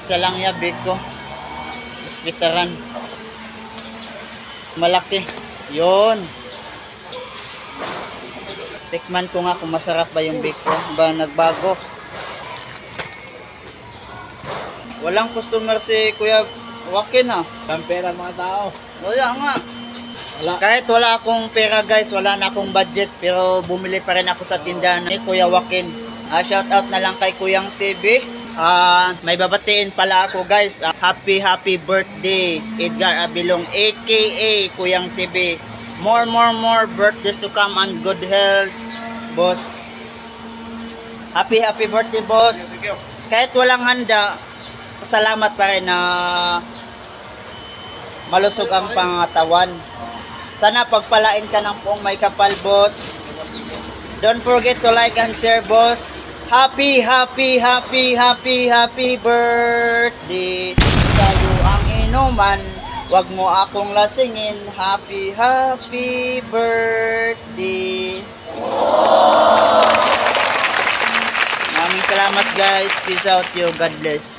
Isa lang ya, big ko. Ispitaran. Malaki. Yun. Tikman ko nga kung masarap ba yung bake ko. Ba nagbago. Walang customer si Kuya Joaquin ha. Kampera mga tao. Wala nga. Kahit wala akong pera guys, wala na akong budget, pero bumili pa rin ako sa tindahan ni Kuya Joaquin. Shout out na lang kay Kuyang TV. May babatiin pala ako guys. Happy birthday Edgar Abilong aka Kuyang TV. More birthdays to come and good health, boss. Happy birthday, boss. Kahit walang handa, salamat pa rin na malusog ang pangatawan. Sana pagpalain ka ng buong may kapal, boss. Don't forget to like and share, boss. Happy birthday. Sa'yo ang inuman, wag mo akong lasingin. Happy birthday. Maraming salamat guys. Peace out you. God bless.